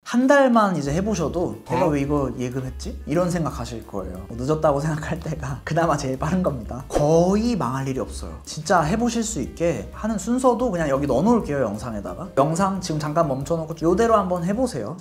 한 달만 이제 해보셔도 내가 왜 이거 예금했지? 이런 생각하실 거예요. 늦었다고 생각할 때가 그나마 제일 빠른 겁니다. 거의 망할 일이 없어요. 진짜 해보실 수 있게 하는 순서도 그냥 여기 넣어놓을게요, 영상에다가. 영상 지금 잠깐 멈춰놓고 이대로 한번 해보세요.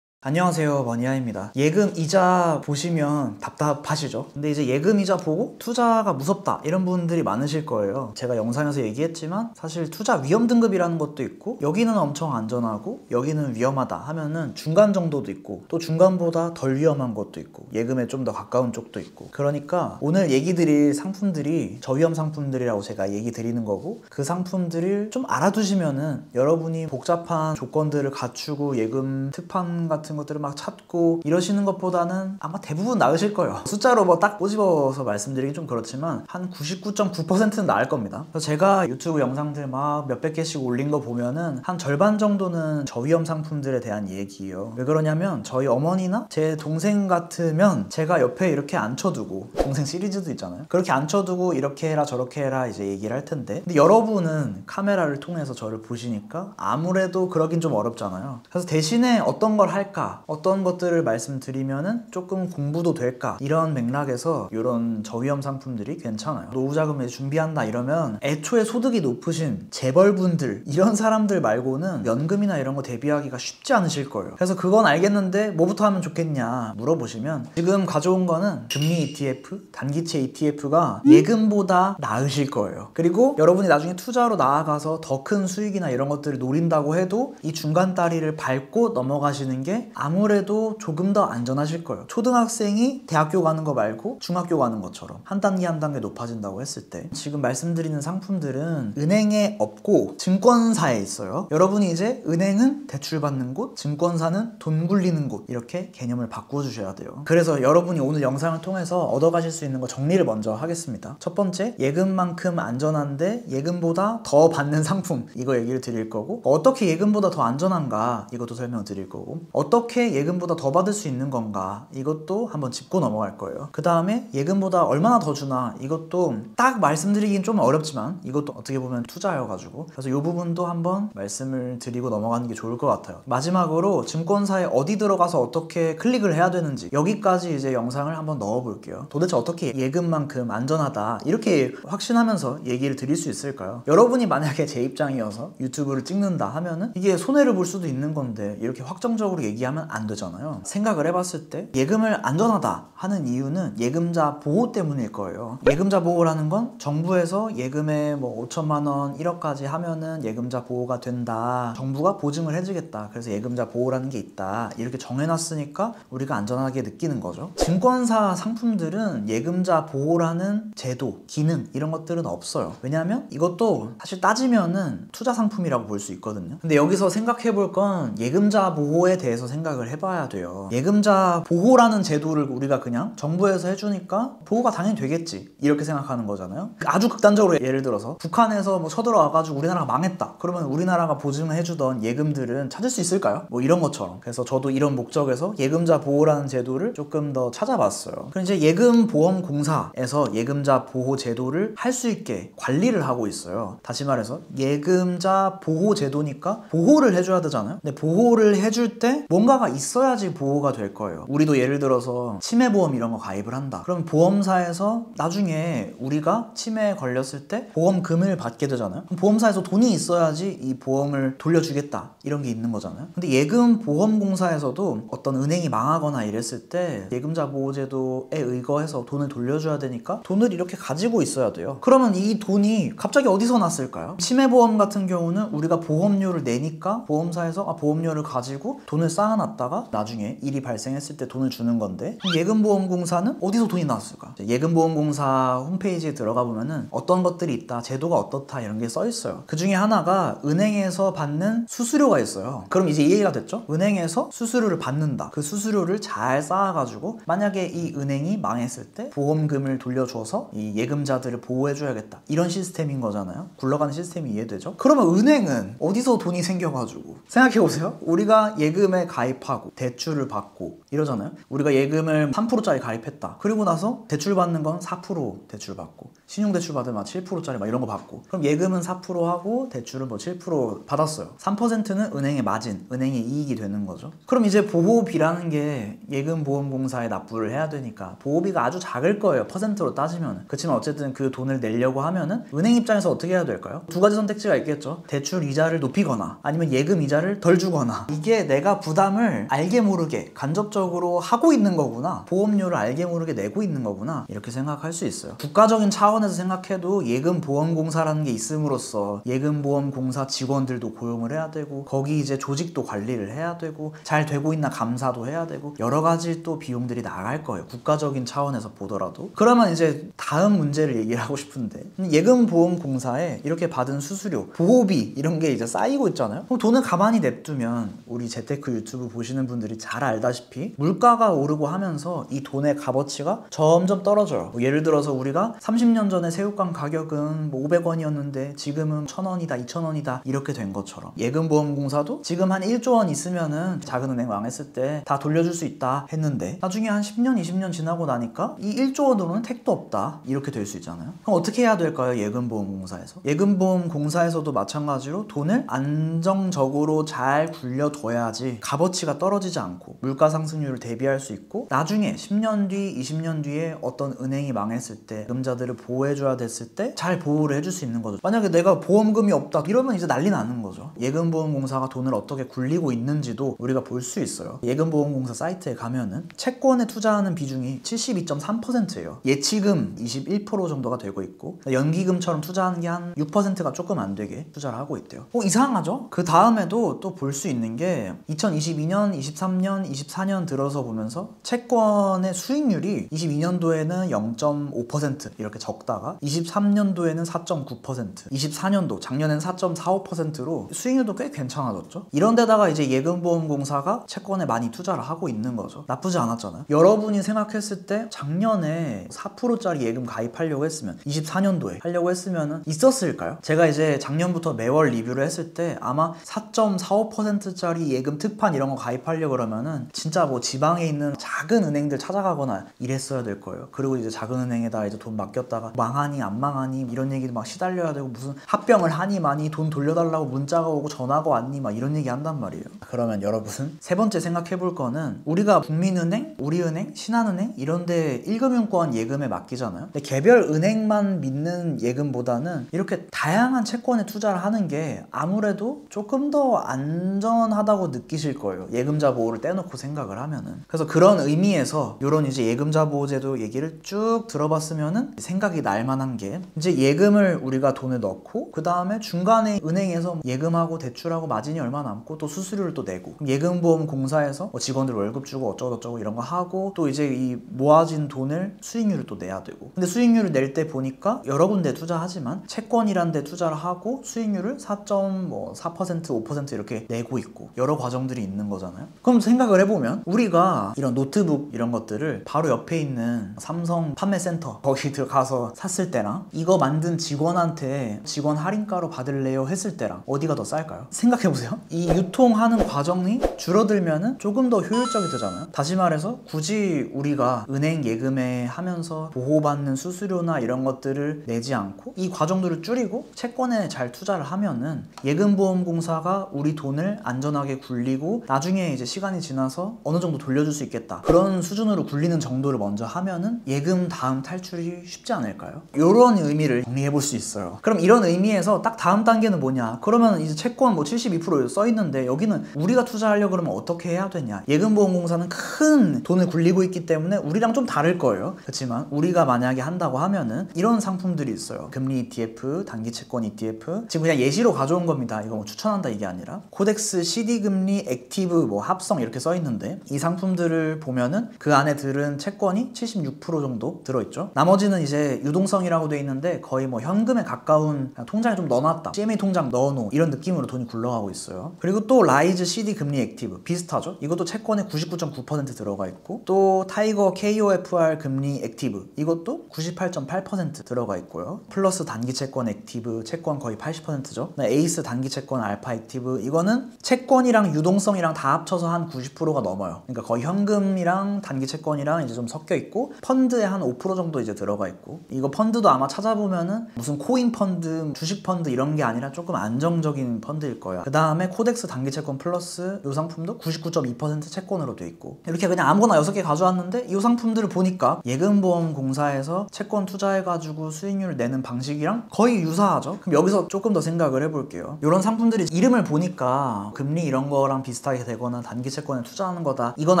안녕하세요, 머니아입니다. 예금 이자 보시면 답답하시죠? 근데 이제 예금 이자 보고 투자가 무섭다 이런 분들이 많으실 거예요. 제가 영상에서 얘기했지만 사실 투자 위험 등급이라는 것도 있고, 여기는 엄청 안전하고 여기는 위험하다 하면은 중간 정도도 있고, 또 중간보다 덜 위험한 것도 있고, 예금에 좀 더 가까운 쪽도 있고. 그러니까 오늘 얘기 드릴 상품들이 저위험 상품들이라고 제가 얘기 드리는 거고, 그 상품들을 좀 알아두시면은 여러분이 복잡한 조건들을 갖추고 예금 특판 같은 것들을 막 찾고 이러시는 것보다는 아마 대부분 나으실 거예요. 숫자로 뭐 딱 꼬집어서 말씀드리기 좀 그렇지만 한 99.9%는 나을 겁니다. 그래서 제가 유튜브 영상들 막 몇백 개씩 올린 거 보면은 한 절반 정도는 저위험 상품들에 대한 얘기예요. 왜 그러냐면 저희 어머니나 제 동생 같으면 제가 옆에 이렇게 앉혀두고, 동생 시리즈도 있잖아요, 그렇게 앉혀두고 이렇게 해라 저렇게 해라 이제 얘기를 할 텐데, 근데 여러분은 카메라를 통해서 저를 보시니까 아무래도 그러긴 좀 어렵잖아요. 그래서 대신에 어떤 걸 할까, 어떤 것들을 말씀드리면은 조금 공부도 될까, 이런 맥락에서 이런 저위험 상품들이 괜찮아요. 노후자금을 준비한다 이러면 애초에 소득이 높으신 재벌분들, 이런 사람들 말고는 연금이나 이런 거 대비하기가 쉽지 않으실 거예요. 그래서 그건 알겠는데 뭐부터 하면 좋겠냐 물어보시면, 지금 가져온 거는 금리 ETF, 단기채 ETF가 예금보다 나으실 거예요. 그리고 여러분이 나중에 투자로 나아가서 더 큰 수익이나 이런 것들을 노린다고 해도 이 중간 다리를 밟고 넘어가시는 게 아무래도 조금 더 안전하실 거예요. 초등학생이 대학교 가는 거 말고 중학교 가는 것처럼 한 단계 한 단계 높아진다고 했을 때, 지금 말씀드리는 상품들은 은행에 없고 증권사에 있어요. 여러분이 이제 은행은 대출 받는 곳, 증권사는 돈 굴리는 곳, 이렇게 개념을 바꿔주셔야 돼요. 그래서 여러분이 오늘 영상을 통해서 얻어가실 수 있는 거 정리를 먼저 하겠습니다. 첫 번째, 예금만큼 안전한데 예금보다 더 받는 상품, 이거 얘기를 드릴 거고, 어떻게 예금보다 더 안전한가 이것도 설명을 드릴 거고, 어떻게 예금보다 더 받을 수 있는 건가 이것도 한번 짚고 넘어갈 거예요. 그 다음에 예금보다 얼마나 더 주나, 이것도 딱 말씀드리긴 좀 어렵지만 이것도 어떻게 보면 투자여가지고, 그래서 이 부분도 한번 말씀을 드리고 넘어가는 게 좋을 것 같아요. 마지막으로 증권사에 어디 들어가서 어떻게 클릭을 해야 되는지, 여기까지 이제 영상을 한번 넣어 볼게요. 도대체 어떻게 예금만큼 안전하다 이렇게 확신하면서 얘기를 드릴 수 있을까요? 여러분이 만약에 제 입장이어서 유튜브를 찍는다 하면은 이게 손해를 볼 수도 있는 건데 이렇게 확정적으로 얘기하면 안 되잖아요. 생각을 해봤을 때 예금을 안전하다 하는 이유는 예금자 보호 때문일 거예요. 예금자 보호라는 건 정부에서 예금에 뭐 5천만 원 1억까지 하면은 예금자 보호가 된다, 정부가 보증을 해주겠다, 그래서 예금자 보호라는 게 있다, 이렇게 정해놨으니까 우리가 안전하게 느끼는 거죠. 증권사 상품들은 예금자 보호라는 제도, 기능 이런 것들은 없어요. 왜냐하면 이것도 사실 따지면은 투자 상품이라고 볼 수 있거든요. 근데 여기서 생각해 볼 건 예금자 보호에 대해서 생각을 해봐야 돼요. 예금자 보호라는 제도를 우리가 그냥 정부에서 해주니까 보호가 당연히 되겠지 이렇게 생각하는 거잖아요. 아주 극단적으로 예를 들어서 북한에서 뭐 쳐들어와가지고 우리나라가 망했다, 그러면 우리나라가 보증을 해주던 예금들은 찾을 수 있을까요? 뭐 이런 것처럼. 그래서 저도 이런 목적에서 예금자 보호라는 제도를 조금 더 찾아봤어요. 그럼 이제 예금보험공사에서 예금자 보호 제도를 할 수 있게 관리를 하고 있어요. 다시 말해서 예금자 보호 제도니까 보호를 해줘야 되잖아요. 근데 보호를 해줄 때 뭔가가 있어야지 보호가 될 거예요. 우리도 예를 들어서 치매보험 이런 거 가입을 한다, 그럼 보험사에서 나중에 우리가 치매에 걸렸을 때 보험금을 받게 되잖아요. 그럼 보험사에서 돈이 있어야지 이 보험을 돌려주겠다 이런 게 있는 거잖아요. 근데 예금보험공사에서도 어떤 은행이 망하거나 이랬을 때 예금자 보호제도에 의거해서 돈을 돌려줘야 되니까 돈을 이렇게 가지고 있어야 돼요. 그러면 이 돈이 갑자기 어디서 났을까요? 치매보험 같은 경우는 우리가 보험료를 내니까 보험사에서 보험료를 가지고 돈을 쌓아놨다가 나중에 일이 발생했을 때 돈을 주는 건데, 예금보험공사는 어디서 돈이 나왔을까? 예금보험공사 홈페이지에 들어가 보면은 어떤 것들이 있다, 제도가 어떻다 이런 게 써 있어요. 그 중에 하나가 은행에서 받는 수수료가 있어요. 그럼 이제 이해가 됐죠? 은행에서 수수료를 받는다. 그 수수료를 잘 쌓아가지고 만약에 이 은행이 망했을 때 보험금을 돌려줘서 이 예금자들을 보호해줘야겠다, 이런 시스템인 거잖아요. 굴러가는 시스템이 이해되죠? 그러면 은행은 어디서 돈이 생겨가지고, 생각해보세요. 우리가 예금에 가입하고 대출을 받고 이러잖아요. 우리가 예금을 3%짜리 가입했다. 그리고 나서 대출 받는 건 4% 대출 받고 신용대출 받으면 7%짜리 막 이런 거 받고 그럼 예금은 4% 하고 대출은 뭐 7% 받았어요. 3%는 은행의 마진, 은행의 이익이 되는 거죠. 그럼 이제 보호비라는 게 예금보험공사에 납부를 해야 되니까 보호비가 아주 작을 거예요. 퍼센트로 따지면. 그렇지만 어쨌든 그 돈을 내려고 하면은 은행 입장에서 어떻게 해야 될까요? 두 가지 선택지가 있겠죠. 대출 이자를 높이거나 아니면 예금 이자를 덜 주거나. 이게 내가 부담을 알게 모르게 간접적으로 하고 있는 거구나. 보험료를 알게 모르게 내고 있는 거구나. 이렇게 생각할 수 있어요. 국가적인 차원에서 생각해도 예금보험공사라는 게 있음으로써 예금보험공사 직원들도 고용을 해야 되고 거기 이제 조직도 관리를 해야 되고 잘 되고 있나 감사도 해야 되고 여러 가지 또 비용들이 나갈 거예요. 국가적인 차원에서 보더라도. 그러면 이제 다음 문제를 얘기를 하고 싶은데 예금보험공사에 이렇게 받은 수수료, 보호비 이런 게 이제 쌓이고 있잖아요. 그럼 돈을 가만히 냅두면 우리 재테크 유튜브 보시는 분들이 잘 알다시피 물가가 오르고 하면서 이 돈의 값어치가 점점 떨어져요. 뭐 예를 들어서 우리가 30년 전에 새우깡 가격은 뭐 500원이었는데 지금은 1,000원이다, 2,000원이다 이렇게 된 것처럼 예금보험공사도 지금 한 1조 원 있으면은 작은 은행 망했을 때 다 돌려줄 수 있다 했는데 나중에 한 10년, 20년 지나고 나니까 이 1조 원으로는 택도 없다 이렇게 될 수 있잖아요. 그럼 어떻게 해야 될까요? 예금보험공사에서. 예금보험공사에서도 마찬가지로 돈을 안정적으로 잘 굴려둬야지 값어치가 떨어지지 않고 물가 상승률을 대비할 수 있고 나중에 10년 뒤, 20년 뒤에 어떤 은행이 망했을 때 예금자들을 보호해줘야 됐을 때 잘 보호를 해줄 수 있는 거죠. 만약에 내가 보험금이 없다 이러면 이제 난리 나는 거죠. 예금보험공사가 돈을 어떻게 굴리고 있는지도 우리가 볼 수 있어요. 예금보험공사 사이트에 가면은 채권에 투자하는 비중이 72.3%예요. 예치금 21% 정도가 되고 있고 연기금처럼 투자하는 게 한 6%가 조금 안 되게 투자를 하고 있대요. 이상하죠? 그 다음에도 또 볼 수 있는 게 2022년, 23년, 24년 들어서 보면서 채권의 수익률이 22년도에는 0.5% 이렇게 적다가 23년도에는 4.9%, 24년도 작년에는 4.45%로 수익률도 꽤 괜찮아졌죠. 이런 데다가 이제 예금보험공사가 채권에 많이 투자를 하고 있는 거죠. 나쁘지 않았잖아요. 여러분이 생각했을 때 작년에 4%짜리 예금 가입하려고 했으면 24년도에 하려고 했으면 있었을까요? 제가 이제 작년부터 매월 리뷰를 했을 때 아마 4.45%짜리 예금 특판 이런 거 가입하려고 그러면은 진짜 뭐 지방에 있는 작은 은행들 찾아가거나 이랬어야 될 거예요. 그리고 이제 작은 은행에다 이제 돈 맡겼다가 망하니 안 망하니 이런 얘기도 막 시달려야 되고 무슨 합병을 하니 마니 돈 돌려달라고 문자가 오고 전화가 왔니 막 이런 얘기 한단 말이에요. 그러면 여러분 세 번째 생각해 볼 거는 우리가 국민은행, 우리은행, 신한은행 이런데 1금융권 예금에 맡기잖아요. 근데 개별 은행만 믿는 예금보다는 이렇게 다양한 채권에 투자를 하는 게 아무래도 조금 더 안전하다고 느끼실 거예요. 예금자 보호를 떼놓고 생각을 하면은. 그래서 그런 의미에서 이런 이제 예금자 보호제도 얘기를 쭉 들어봤으면은 생각이 날 만한 게 이제 예금을 우리가 돈을 넣고 그 다음에 중간에 은행에서 예금하고 대출하고 마진이 얼마 남고 또 수수료를 또 내고 예금보험공사에서 뭐 직원들 월급 주고 어쩌고저쩌고 이런 거 하고 또 이제 이 모아진 돈을 수익률을 또 내야 되고 근데 수익률을 낼 때 보니까 여러 군데 투자하지만 채권이란 데 투자를 하고 수익률을 4.4% 5% 이렇게 내고 있고 여러 과정들이 있는 거잖아요. 그럼 생각을 해보면 우리가 이런 노트북 이런 것들을 바로 옆에 있는 삼성 판매센터 거기 들어가서 샀을 때랑 이거 만든 직원한테 직원 할인가로 받을래요 했을 때랑 어디가 더 쌀까요? 생각해보세요. 이 유통하는 과정이 줄어들면은 조금 더 효율적이 되잖아요. 다시 말해서 굳이 우리가 은행 예금에 하면서 보호받는 수수료나 이런 것들을 내지 않고 이 과정들을 줄이고 채권에 잘 투자를 하면은 예금보험공사가 우리 돈을 안전하게 굴리고 나중에 이제 시간이 지나서 어느 정도 돌려줄 수 있겠다 그런 수준으로 굴리는 정도를 먼저 하면은 예금 다음 탈출이 쉽지 않을까요? 이런 의미를 정리해 볼 수 있어요. 그럼 이런 의미에서 딱 다음 단계는 뭐냐? 그러면 이제 채권 뭐 72% 써있는데 여기는 우리가 투자하려고 그러면 어떻게 해야 되냐? 예금보험공사는 큰 돈을 굴리고 있기 때문에 우리랑 좀 다를 거예요. 그렇지만 우리가 만약에 한다고 하면은 이런 상품들이 있어요. 금리 ETF, 단기채권 ETF 지금 그냥 예시로 가져온 겁니다. 이거 뭐 추천한다 이게 아니라 코덱스 CD금리 액티브 뭐 합성 이렇게 써있는데 이 상품들을 보면은 그 안에 들은 채권이 76% 정도 들어있죠. 나머지는 이제 유동성이라고 돼 있는데 거의 뭐 현금에 가까운 통장에 좀 넣어놨다 CMA 통장 넣어놓은 이런 느낌으로 돈이 굴러가고 있어요. 그리고 또 라이즈 CD 금리 액티브 비슷하죠. 이것도 채권에 99.9% 들어가 있고 또 타이거 KOFR 금리 액티브 이것도 98.8% 들어가 있고요. 플러스 단기채권 액티브 채권 거의 80%죠. 에이스 단기채권 알파 액티브 이거는 채권이랑 유동성이랑 예금이랑 다 합쳐서 한 90%가 넘어요. 그러니까 거의 현금이랑 단기 채권이랑 이제 좀 섞여 있고 펀드에 한 5% 정도 이제 들어가 있고, 이거 펀드도 아마 찾아보면은 무슨 코인 펀드, 주식 펀드 이런 게 아니라 조금 안정적인 펀드일 거야. 그 다음에 코덱스 단기 채권 플러스 이 상품도 99.2% 채권으로 돼 있고, 이렇게 그냥 아무거나 6개 가져왔는데 이 상품들을 보니까 예금보험공사에서 채권 투자해가지고 수익률을 내는 방식이랑 거의 유사하죠. 그럼 여기서 조금 더 생각을 해볼게요. 이런 상품들이 이름을 보니까 금리 이런 거랑 비슷하게 되거나 단기 채권에 투자하는 거다, 이건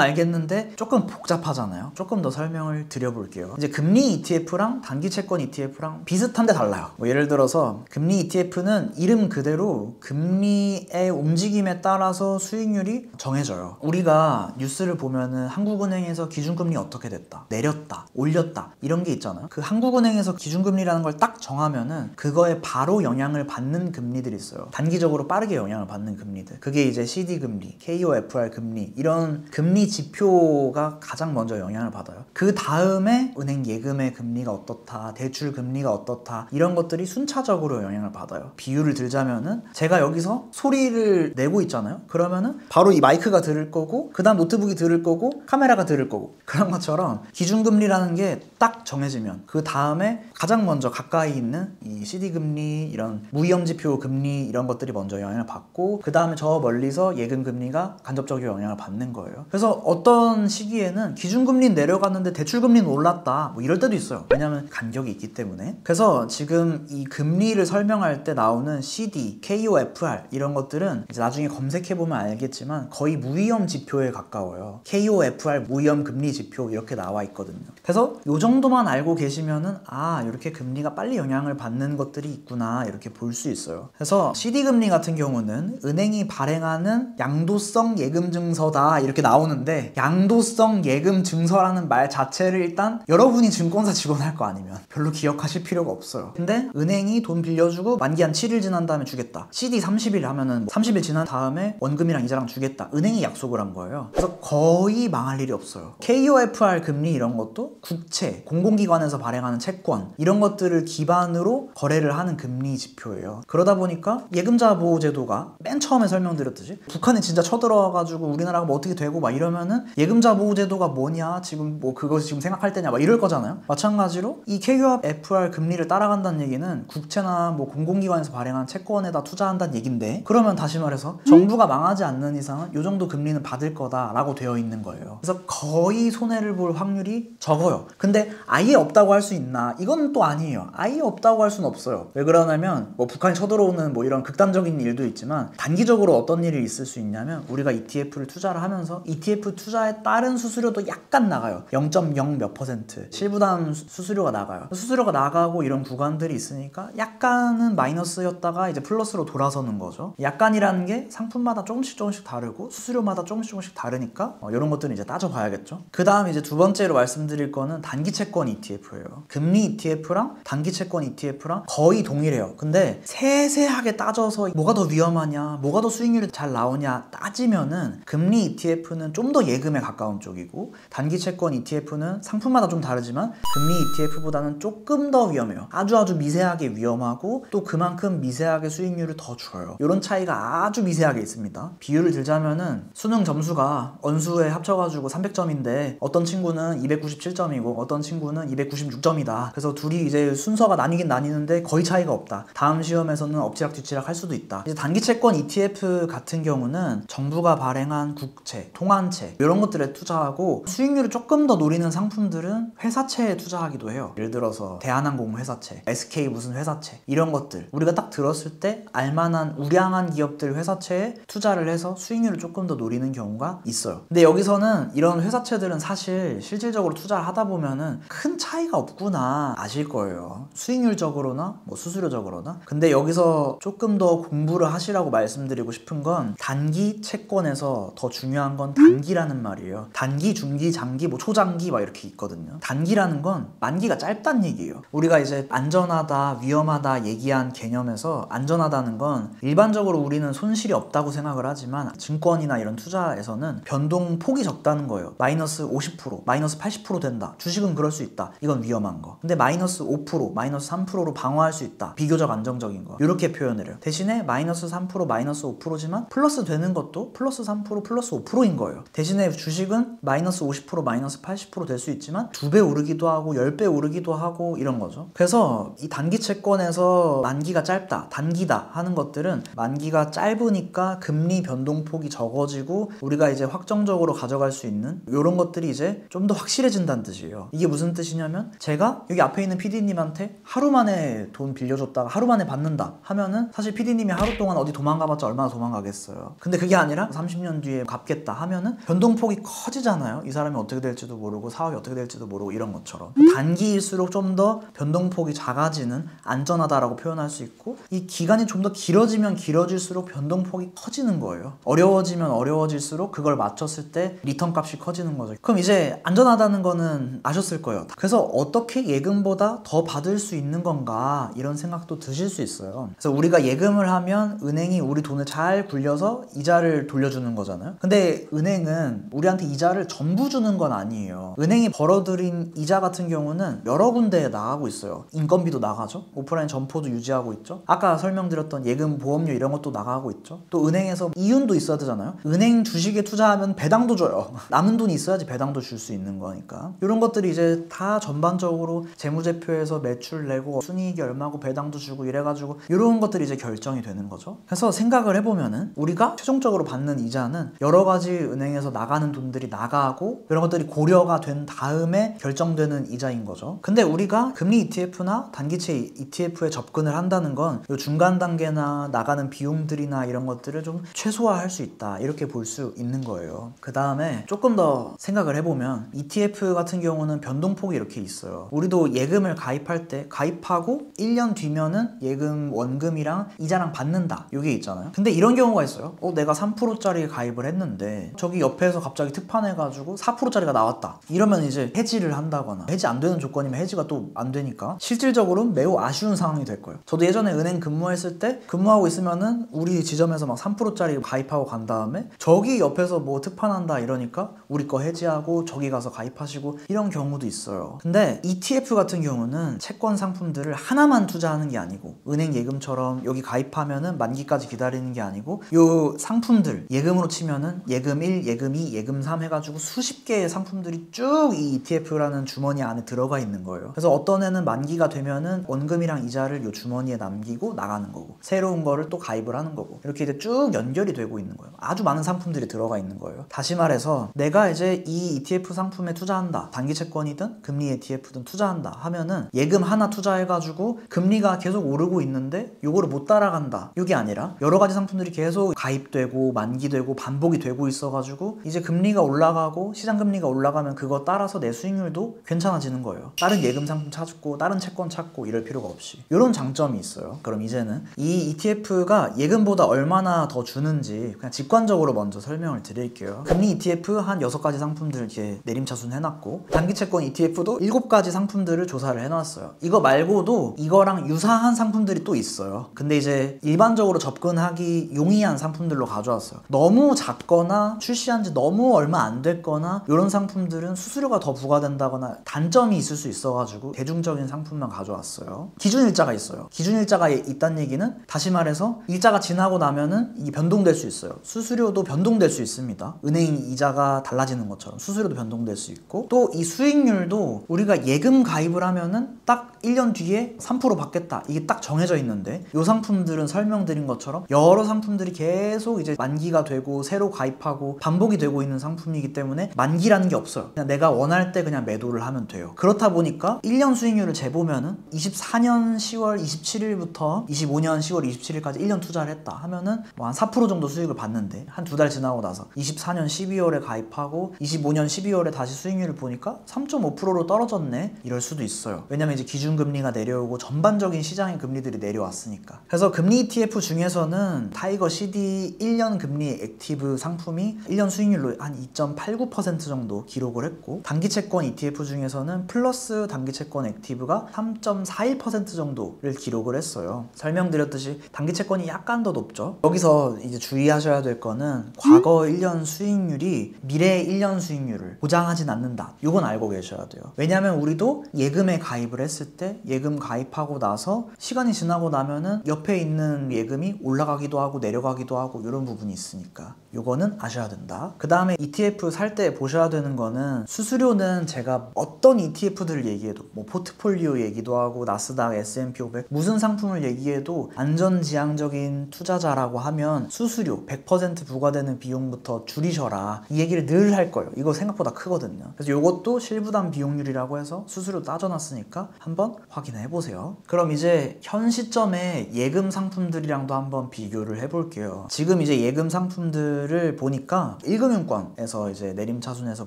알겠는데 조금 복잡하잖아요. 조금 더 설명을 드려볼게요. 이제 금리 ETF랑 단기 채권 ETF랑 비슷한데 달라요. 뭐 예를 들어서 금리 ETF는 이름 그대로 금리의 움직임에 따라서 수익률이 정해져요. 우리가 뉴스를 보면은 한국은행에서 기준금리 어떻게 됐다, 내렸다, 올렸다 이런 게 있잖아요. 그 한국은행에서 기준금리라는 걸 딱 정하면은 그거에 바로 영향을 받는 금리들이 있어요. 단기적으로 빠르게 영향을 받는 금리들. 그게 이제 CD금리, KOFR 금리, 이런 금리 지표가 가장 먼저 영향을 받아요. 그 다음에 은행 예금의 금리가 어떻다, 대출 금리가 어떻다, 이런 것들이 순차적으로 영향을 받아요. 비유를 들자면은 제가 여기서 소리를 내고 있잖아요. 그러면은 바로 이 마이크가 들을 거고, 그 다음 노트북이 들을 거고, 카메라가 들을 거고, 그런 것처럼 기준금리라는 게 딱 정해지면 그 다음에 가장 먼저 가까이 있는 이 CD금리, 이런 무위험지표 금리 이런 것들이 먼저 영향을 받고, 그 다음에 저 멀리서 예금금리가 간접적으로 영향을 받는 거예요. 그래서 어떤 시기에는 기준금리는 내려갔는데 대출금리는 올랐다, 뭐 이럴 때도 있어요. 왜냐면 간격이 있기 때문에. 그래서 지금 이 금리를 설명할 때 나오는 CD, KOFR 이런 것들은 이제 나중에 검색해보면 알겠지만 거의 무위험 지표에 가까워요. KOFR 무위험 금리 지표 이렇게 나와 있거든요. 그래서 이 정도만 알고 계시면은 아, 이렇게 금리가 빨리 영향을 받는 것들이 있구나, 이렇게 볼 수 있어요. 그래서 CD금리 같은 경우는 은행이 발행하는 양도성 예금증서다 이렇게 나오는데, 양도성 예금증서라는 말 자체를 일단 여러분이 증권사 직원 할 거 아니면 별로 기억하실 필요가 없어요. 근데 은행이 돈 빌려주고 만기 한 7일 지난 다음에 주겠다, CD 30일 하면은 30일 지난 다음에 원금이랑 이자랑 주겠다, 은행이 약속을 한 거예요. 그래서 거의 망할 일이 없어요. KOFR 금리 이런 것도 국채, 공공기관에서 발행하는 채권 이런 것들을 기반으로 거래를 하는 금리 지표예요. 그러다 보니까 예금자 보호 제도가 맨 처음에 설명드렸듯이 북한이 진짜 쳐들어와가지고 우리나라가 뭐 어떻게 되고 막 이러면은 예금자 보호 제도가 뭐냐, 지금 뭐 그거 지금 생각할 때냐 막 이럴 거잖아요. 마찬가지로 이 KOFR 금리를 따라간다는 얘기는 국채나 뭐 공공기관에서 발행한 채권에다 투자한다는 얘긴데, 그러면 다시 말해서 정부가 망하지 않는 이상은 이 정도 금리는 받을 거다라고 되어 있는 거예요. 그래서 거의 손해를 볼 확률이 적어요. 근데 아예 없다고 할 수 있나? 이건 또 아니에요. 아예 없다고 할 수는 없어요. 왜 그러냐면 뭐 북한이 쳐들어오는 뭐 이런 극단적인 일도 있지만, 단기적으로 어떤 일이 있을 수 있냐면 우리가 ETF를 투자를 하면서 ETF 투자에 따른 수수료도 약간 나가요. 0.0 몇 %, 실부담 수수료가 나가요. 수수료가 나가고 이런 구간들이 있으니까 약간은 마이너스였다가 이제 플러스로 돌아서는 거죠. 약간이라는 게 상품마다 조금씩 다르고 수수료마다 조금씩 다르니까 이런 것들은 이제 따져봐야겠죠. 그 다음 이제 두 번째로 말씀드릴 거는 단기 채권 ETF예요. 금리 ETF랑 단기 채권 ETF랑 거의 동일해요. 근데 세세하게 따져서 뭐가 더 위험하냐, 뭐가 더 수익률이 잘 나오냐 따지면은 금리 ETF는 좀 더 예금에 가까운 쪽이고, 단기 채권 ETF는 상품마다 좀 다르지만 금리 ETF보다는 조금 더 위험해요. 아주 미세하게 위험하고 또 그만큼 미세하게 수익률을 더 줘요. 이런 차이가 아주 미세하게 있습니다. 비유를 들자면은 수능 점수가 언수에 합쳐가지고 300점인데 어떤 친구는 297점이고 어떤 친구는 296점이다. 그래서 둘이 이제 순서가 나뉘긴 나뉘는데 거의 차이가 없다. 다음 시험에서는 엎치락뒤치락 할 수도 있다. 이제 단기 채권 ETF 같은 경우는 정부가 발행한 국채, 통한채 이런 것들에 투자하고, 수익률을 조금 더 노리는 상품들은 회사채에 투자하기도 해요. 예를 들어서 대한항공 회사채, SK 무슨 회사채 이런 것들 우리가 딱 들었을 때 알만한 우량한 기업들 회사채에 투자를 해서 수익률을 조금 더 노리는 경우가 있어요. 근데 여기서는 이런 회사채들은 사실 실질적으로 투자를 하다 보면은 큰 차이가 없구나 아실 거예요. 수익률적으로나 뭐 수수료적으로나. 근데 여기서 조금 더 공부를 하시라고 말씀드리고 싶은 건, 단기 채권에서 더 중요한 건 단기라는 말이에요. 단기, 중기, 장기, 뭐 초장기 막 이렇게 있거든요. 단기라는 건 만기가 짧다는 얘기예요. 우리가 이제 안전하다, 위험하다 얘기한 개념에서 안전하다는 건 일반적으로 우리는 손실이 없다고 생각을 하지만 증권이나 이런 투자에서는 변동폭이 적다는 거예요. 마이너스 50%, 마이너스 80% 된다. 주식은 그럴 수 있다. 이건 위험한 거. 근데 마이너스 5%, 마이너스 3%로 방어할 수 있다. 비교적 안정적인 거. 이렇게 표현을 해요. 대신에 마이너스 3%, 마이너스 5%지만 플러스 되는 것도 플러스 3%, 플러스 5%인 거예요. 대신에 주식은 마이너스 50%, 마이너스 80% 될 수 있지만 2배 오르기도 하고 10배 오르기도 하고 이런 거죠. 그래서 이 단기 채권에서 만기가 짧다, 단기다 하는 것들은 만기가 짧으니까 금리 변동폭이 적어지고 우리가 이제 확정적으로 가져갈 수 있는 이런 것들이 이제 좀 더 확실해진다는 뜻이에요. 이게 무슨 뜻이냐면 제가 여기 앞에 있는 PD님한테 하루 만에 돈 빌려줬다가 하루 만에 받는다 하면은 사실 PD님이 하루 동안 어디 도망가봤자 얼마나 도망가겠어요. 근데 그게 아니라 30년 뒤에 갚겠다 하면은 변동폭이 커지잖아요. 이 사람이 어떻게 될지도 모르고 사업이 어떻게 될지도 모르고 이런 것처럼 단기일수록 좀 더 변동폭이 작아지는 안전하다라고 표현할 수 있고 이 기간이 좀 더 길어지면 길어질수록 변동폭이 커지는 거예요. 어려워지면 어려워질수록 그걸 맞췄을 때 리턴 값이 커지는 거죠. 그럼 이제 안전하다는 거는 아셨을 거예요. 그래서 어떻게 예금보다 더 받을 수 있는 건가 이런 생각도 드실 수 있어요. 그래서 우리가 예금을 하면 은행이 우리 돈을 잘 굴려서 이자를 돌려주는 거잖아요. 근데 은행은 우리한테 이자를 전부 주는 건 아니에요. 은행이 벌어들인 이자 같은 경우는 여러 군데에 나가고 있어요. 인건비도 나가죠. 오프라인 점포도 유지하고 있죠. 아까 설명드렸던 예금 보험료 이런 것도 나가고 있죠. 또 은행에서 이윤도 있어야 되잖아요. 은행 주식에 투자하면 배당도 줘요. 남은 돈이 있어야지 배당도 줄 수 있는 거니까. 이런 것들이 이제 다 전반적으로 재무제표에서 매출 내고 순이익이 얼마고 배당도 주고 이래가지고 이런 것들이 이제 결정이 되는 거죠. 그래서 생각을 해보면은 우리가 최종적으로 받는 이자는 여러 가지 은행에서 나가는 돈들이 나가고 이런 것들이 고려가 된 다음에 결정되는 이자인 거죠. 근데 우리가 금리 ETF나 단기채 ETF에 접근을 한다는 건 이 중간 단계나 나가는 비용들이나 이런 것들을 좀 최소화할 수 있다 이렇게 볼 수 있는 거예요. 그 다음에 조금 더 생각을 해보면 ETF 같은 경우는 변동폭이 이렇게 있어요. 우리도 예금을 가입할 때 가입하고 1년 뒤면은 예금 원금이랑 이자랑 받는다 이게 있잖아요. 근데 이런 경우가 있어요. 내가 3%짜리 가입을 했는데 저기 옆에서 갑자기 특판해가지고 4%짜리가 나왔다. 이러면 이제 해지를 한다거나 해지 안 되는 조건이면 해지가 또 안 되니까 실질적으로 매우 아쉬운 상황이 될 거예요. 저도 예전에 은행 근무했을 때 근무하고 있으면은 우리 지점에서 막 3%짜리 가입하고 간 다음에 저기 옆에서 뭐 특판한다 이러니까 우리 거 해지하고 저기 가서 가입하시고 이런 경우도 있어요. 근데 ETF 같은 경우는 채권 상품들을 하나만 투자하는 게 아니고 은행 예금처럼 여기 가입하면은 만기까지 기다리는 게 아니고 요 상품들 예금으로 치면은 예금 1, 예금 2, 예금 3 해가지고 수십 개의 상품들이 쭉 이 ETF라는 주머니 안에 들어가 있는 거예요. 그래서 어떤 애는 만기가 되면은 원금이랑 이자를 요 주머니에 남기고 나가는 거고 새로운 거를 또 가입을 하는 거고 이렇게 이제 쭉 연결이 되고 있는 거예요. 아주 많은 상품들이 들어가 있는 거예요. 다시 말해서 내가 이제 이 ETF 상품에 투자한다. 단기 채권이든 금리 ETF든 투자한다 하면은 예금 하나 투자해가지고 금리가 계속 오르고 있는데 요거를 못 따라간다. 이게 아니라 여러 가지 상품들이 계속 가입되고 만기되고 반복이 되고 있어가지고 이제 금리가 올라가고 시장 금리가 올라가면 그거 따라서 내 수익률도 괜찮아지는 거예요. 다른 예금 상품 찾고 다른 채권 찾고 이럴 필요가 없이 이런 장점이 있어요. 그럼 이제는 이 ETF가 예금보다 얼마나 더 주는지 그냥 직관적으로 먼저 설명을 드릴게요. 금리 ETF 한 6가지 상품들 이렇게 내림차순 해놨고 단기 채권 ETF도 7가지 상품들을 조사를 해놨어요. 이거 말고도 이거랑 유사한 상품들이 또 있어요. 근데 이제 일반적으로 접근하기 용이한 상품들로 가져왔어요. 너무 작거나 출시한 지 너무 얼마 안 됐거나 이런 상품들은 수수료가 더 부과된다거나 단점이 있을 수 있어가지고 대중적인 상품만 가져왔어요. 기준일자가 있어요. 기준일자가 있다는 얘기는 다시 말해서 일자가 지나고 나면은 이게 변동될 수 있어요. 수수료도 변동될 수 있습니다. 은행 이자가 달라지는 것처럼 수수료도 변동될 수 있고 또 이 수익률도 우리가 예금 가입을 하면은 딱 1년 뒤에 3% 받겠다 이게 딱 정해져 있는데 이 상품들은 설명드린 것처럼 여러 상품들이 계속 이제 만기가 되고 새로 가입하고 반복이 되고 있는 상품이기 때문에 만기라는 게 없어요. 그냥 내가 원할 때 그냥 매도를 하면 돼요. 그렇다 보니까 1년 수익률을 재보면은 24년 10월 27일부터 25년 10월 27일까지 1년 투자를 했다 하면은 뭐 한 4% 정도 수익을 받는데 한 2달 지나고 나서 24년 12월에 가입하고 25년 12월에 다시 수익률을 보니까 3.5%로 떨어졌네 이럴 수도 있어요. 왜냐면 이제 기준 기준금리가 내려오고 전반적인 시장의 금리들이 내려왔으니까. 그래서 금리 ETF 중에서는 타이거 CD 1년 금리 액티브 상품이 1년 수익률로 한 2.89% 정도 기록을 했고, 단기채권 ETF 중에서는 플러스 단기채권 액티브가 3.41% 정도를 기록을 했어요. 설명드렸듯이 단기채권이 약간 더 높죠. 여기서 이제 주의하셔야 될 거는 과거 1년 수익률이 미래의 1년 수익률을 보장하진 않는다. 이건 알고 계셔야 돼요. 왜냐하면 우리도 예금에 가입을 했을 때 예금 가입하고 나서 시간이 지나고 나면은 옆에 있는 예금이 올라가기도 하고 내려가기도 하고 이런 부분이 있으니까 요거는 아셔야 된다. 그 다음에 ETF 살 때 보셔야 되는 거는, 수수료는 제가 어떤 ETF들을 얘기해도 뭐 포트폴리오 얘기도 하고 나스닥, S&P 500 무슨 상품을 얘기해도 안전지향적인 투자자라고 하면 수수료 100% 부과되는 비용부터 줄이셔라, 이 얘기를 늘 할 거예요. 이거 생각보다 크거든요. 그래서 요것도 실부담 비용률이라고 해서 수수료 따져놨으니까 한번 확인해 보세요. 그럼 이제 현 시점에 예금 상품들이랑도 한번 비교를 해볼게요. 지금 이제 예금 상품들을 보니까 1금융권에서 이제 내림차순에서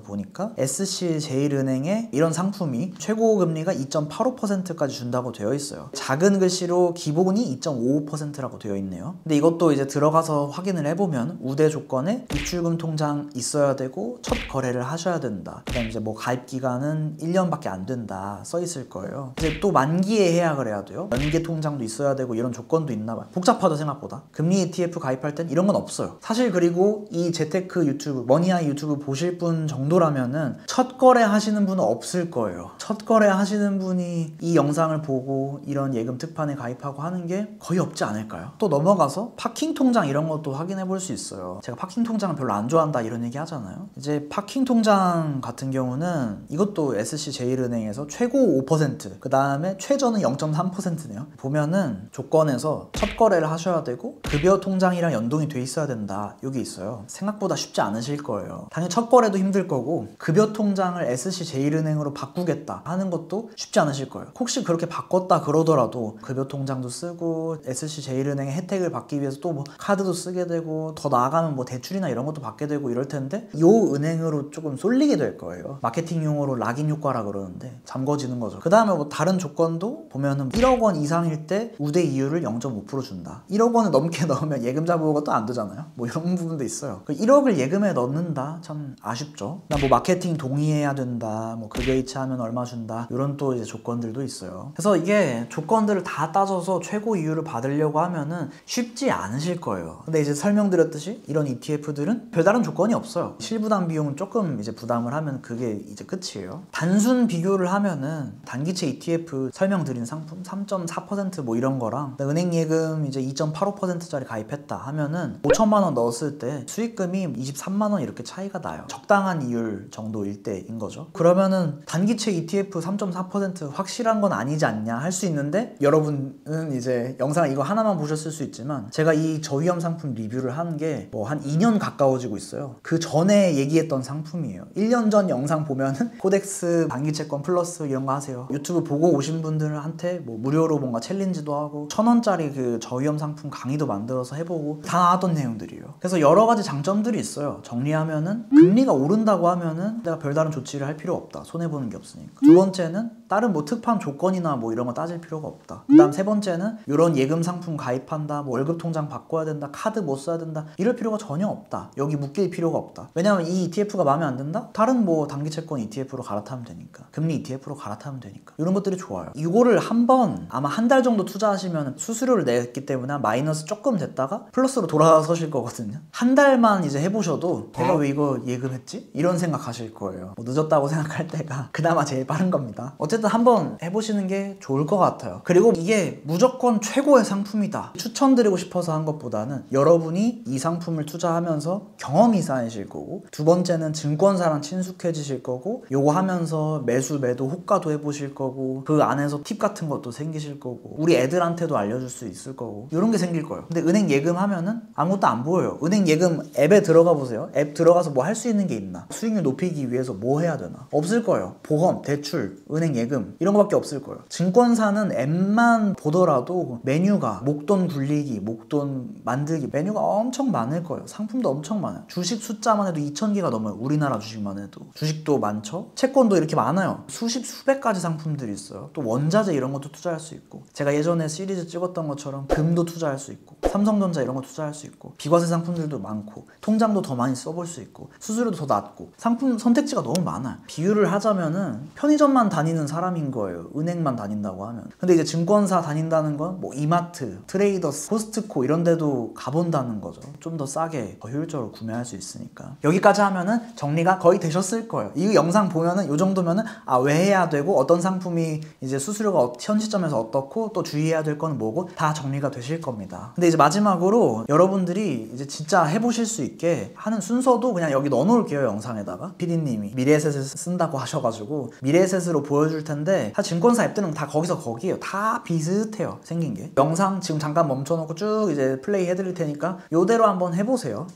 보니까 SC제일은행에 이런 상품이 최고 금리가 2.85%까지 준다고 되어 있어요. 작은 글씨로 기본이 2.55%라고 되어 있네요. 근데 이것도 이제 들어가서 확인을 해보면 우대 조건에 입출금 통장 있어야 되고 첫 거래를 하셔야 된다. 그다음 이제 뭐 가입 기간은 1년밖에 안 된다 써 있을 거예요. 이제 또 만기에 해약을 해야 돼요. 연계 통장도 있어야 되고 이런 조건도 있나 봐요. 복잡하죠 생각보다. 금리 ETF 가입할 땐 이런 건 없어요. 사실 그리고 이 재테크 유튜브, 머니아이 유튜브 보실 분 정도라면은 첫 거래 하시는 분은 없을 거예요. 첫 거래 하시는 분이 이 영상을 보고 이런 예금 특판에 가입하고 하는 게 거의 없지 않을까요? 또 넘어가서 파킹 통장 이런 것도 확인해 볼 수 있어요. 제가 파킹 통장을 별로 안 좋아한다 이런 얘기 하잖아요. 이제 파킹 통장 같은 경우는 이것도 SC제일은행에서 최고 5%, 그 다음에 최저는 0.3%네요. 보면은 조건에서 첫 거래를 하셔야 되고 급여 통장이랑 연동이 돼 있어야 된다, 여기 있어요. 생각보다 쉽지 않으실 거예요. 당연히 첫 거래도 힘들 거고 급여 통장을 SC제일은행으로 바꾸겠다 하는 것도 쉽지 않으실 거예요. 혹시 그렇게 바꿨다 그러더라도 급여 통장도 쓰고 SC제일은행의 혜택을 받기 위해서 또 뭐 카드도 쓰게 되고 더 나아가면 뭐 대출이나 이런 것도 받게 되고 이럴 텐데 요 은행으로 조금 쏠리게 될 거예요. 마케팅 용어로 락인 효과라 그러는데 잠궈지는 거죠. 그 다음에 뭐 다른 조건도 보면은 1억 원 이상일 때 우대 이율을 0.5% 준다. 1억 원을 넘게 넣으면 예금자 보호가 또 안 되잖아요. 뭐 이런 부분도 있어요. 1억을 예금에 넣는다, 참 아쉽죠. 뭐 마케팅 동의해야 된다, 뭐 급여 이체하면 얼마 준다, 이런 또 이제 조건들도 있어요. 그래서 이게 조건들을 다 따져서 최고 이율을 받으려고 하면은 쉽지 않으실 거예요. 근데 이제 설명드렸듯이 이런 ETF들은 별다른 조건이 없어요. 실부담 비용은 조금 이제 부담을 하면 그게 이제 끝이에요. 단순 비교를 하면은 단기채 ETF 설명드린 상품 3.4% 뭐 이런 거랑 은행 예금 이제 2.85%짜리 가입했다 하면은 5천만 원 넣었을 때 수익금이 23만 원 이렇게 차이가 나요. 적당한 이율 정도일 때인 거죠. 그러면은 단기채 ETF 3.4% 확실한 건 아니지 않냐 할 수 있는데, 여러분은 이제 영상 이거 하나만 보셨을 수 있지만 제가 이 저위험 상품 리뷰를 한 게 뭐 한 2년 가까워지고 있어요. 그 전에 얘기했던 상품이에요. 1년 전 영상 보면은 코덱스 단기채권 플러스 이런 거 하세요. 유튜브 보고 오신 분들한테 뭐 무료로 뭔가 챌린지도 하고 1,000원짜리 그 저위험 상품 강의도 만들어서 해보고 다 나왔던 내용들이에요. 그래서 여러 가지 장점들이 있어요. 정리하면은 금리가 오른다고 하면은 내가 별다른 조치를 할 필요 없다. 손해보는 게 없으니까. 두 번째는 다른 뭐 특판 조건이나 뭐 이런 거 따질 필요가 없다. 그 다음 세 번째는 이런 예금 상품 가입한다, 뭐 월급 통장 바꿔야 된다, 카드 못 써야 된다, 이럴 필요가 전혀 없다. 여기 묶일 필요가 없다. 왜냐면 이 ETF가 마음에 안 든다? 다른 뭐 단기채권 ETF로 갈아타면 되니까, 금리 ETF로 갈아타면 되니까, 이런 것들이 좋아요. 이거를 한번 아마 한 달 정도 투자하시면 수수료를 냈기 때문에 마이너스 조금 됐다가 플러스로 돌아서실 거거든요. 한 달만 이제 해보셔도 내가 왜 이거 예금했지? 이런 생각하실 거예요. 뭐 늦었다고 생각할 때가 그나마 제일 빠른 겁니다. 어쨌든 한번 해보시는 게 좋을 것 같아요. 그리고 이게 무조건 최고의 상품이다 추천드리고 싶어서 한 것보다는 여러분이 이 상품을 투자하면서 경험이 쌓이실 거고, 두 번째는 증권사랑 친숙해지실 거고, 요거 하면서 매수 매도 호가도 해보실 거고, 그 안에서 팁 같은 것도 생기실 거고, 우리 애들한테도 알려줄 수 있을 거고, 이런 게 생길 거예요. 근데 은행 예금 하면은 아무것도 안 보여요. 은행 예금 앱에 들어가 보세요. 앱 들어가서 뭐 할 수 있는 게 있나? 수익률 높이기 위해서 뭐 해야 되나? 없을 거예요. 보험, 대출, 은행 예금 예금 이런 거밖에 없을 거예요. 증권사는 앱만 보더라도 메뉴가 목돈 굴리기, 목돈 만들기 메뉴가 엄청 많을 거예요. 상품도 엄청 많아요. 주식 숫자만 해도 2,000개가 넘어요. 우리나라 주식만 해도. 주식도 많죠. 채권도 이렇게 많아요. 수십 수백 가지 상품들이 있어요. 또 원자재 이런 것도 투자할 수 있고, 제가 예전에 시리즈 찍었던 것처럼 금도 투자할 수 있고, 삼성전자 이런 거 투자할 수 있고, 비과세 상품들도 많고, 통장도 더 많이 써볼 수 있고, 수수료도 더 낮고, 상품 선택지가 너무 많아요. 비유를 하자면은 편의점만 다니는 사람인 거예요. 은행만 다닌다고 하면. 근데 이제 증권사 다닌다는 건 뭐 이마트, 트레이더스, 코스트코 이런 데도 가본다는 거죠. 좀 더 싸게 더 효율적으로 구매할 수 있으니까. 여기까지 하면은 정리가 거의 되셨을 거예요. 이 영상 보면은 요 정도면은 왜 해야 되고, 어떤 상품이 이제 수수료가 현 시점에서 어떻고, 또 주의해야 될 건 뭐고, 다 정리가 되실 겁니다. 근데 이제 마지막으로 여러분들이 이제 진짜 해보실 수 있게 하는 순서도 그냥 여기 넣어놓을게요. 영상에다가 PD님이 미래에셋을 쓴다고 하셔가지고 미래에셋으로 보여줄 텐데, 사실 증권사 앱들은 다 거기에요. 다 비슷해요. 생긴 게. 영상 지금 잠깐 멈춰놓고 쭉 이제 플레이 해드릴 테니까 요대로 한번 해보세요.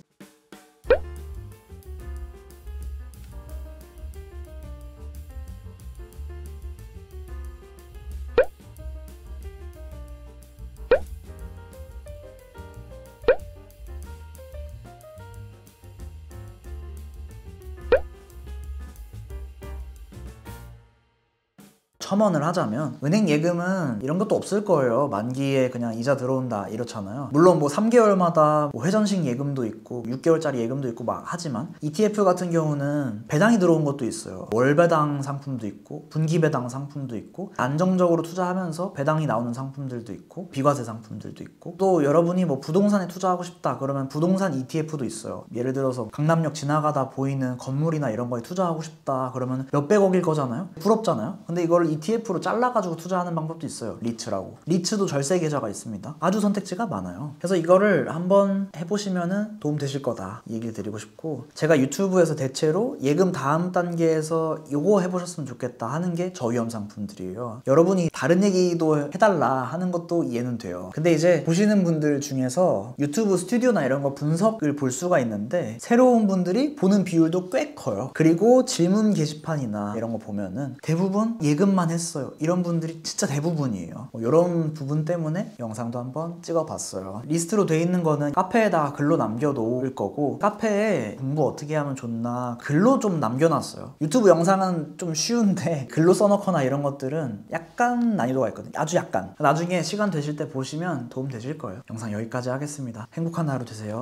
첨언을 하자면, 은행 예금은 이런 것도 없을 거예요. 만기에 그냥 이자 들어온다 이렇잖아요. 물론 뭐 3개월마다 뭐 회전식 예금도 있고 6개월짜리 예금도 있고 막 하지만, ETF 같은 경우는 배당이 들어온 것도 있어요. 월 배당 상품도 있고 분기 배당 상품도 있고, 안정적으로 투자하면서 배당이 나오는 상품들도 있고, 비과세 상품들도 있고, 또 여러분이 뭐 부동산에 투자하고 싶다 그러면 부동산 ETF도 있어요. 예를 들어서 강남역 지나가다 보이는 건물이나 이런 거에 투자하고 싶다 그러면 몇백억일 거잖아요. 부럽잖아요. 근데 이거를 ETF로 잘라가지고 투자하는 방법도 있어요. 리츠라고. 리츠도 절세 계좌가 있습니다. 아주 선택지가 많아요. 그래서 이거를 한번 해보시면은 도움 되실 거다, 이 얘기를 드리고 싶고, 제가 유튜브에서 대체로 예금 다음 단계에서 요거 해보셨으면 좋겠다 하는 게 저위험 상품들이에요. 여러분이 다른 얘기도 해달라 하는 것도 이해는 돼요. 근데 이제 보시는 분들 중에서 유튜브 스튜디오나 이런 거 분석을 볼 수가 있는데, 새로운 분들이 보는 비율도 꽤 커요. 그리고 질문 게시판이나 이런 거 보면은 대부분 예금만 했어요, 이런 분들이 진짜 대부분이에요. 이런 부분 때문에 영상도 한번 찍어봤어요. 리스트로 돼 있는 거는 카페에다가 글로 남겨놓을 거고, 카페에 공부 어떻게 하면 좋나 글로 좀 남겨놨어요. 유튜브 영상은 좀 쉬운데 글로 써놓거나 이런 것들은 약간 난이도가 있거든요. 아주 약간. 나중에 시간 되실 때 보시면 도움 되실 거예요. 영상 여기까지 하겠습니다. 행복한 하루 되세요.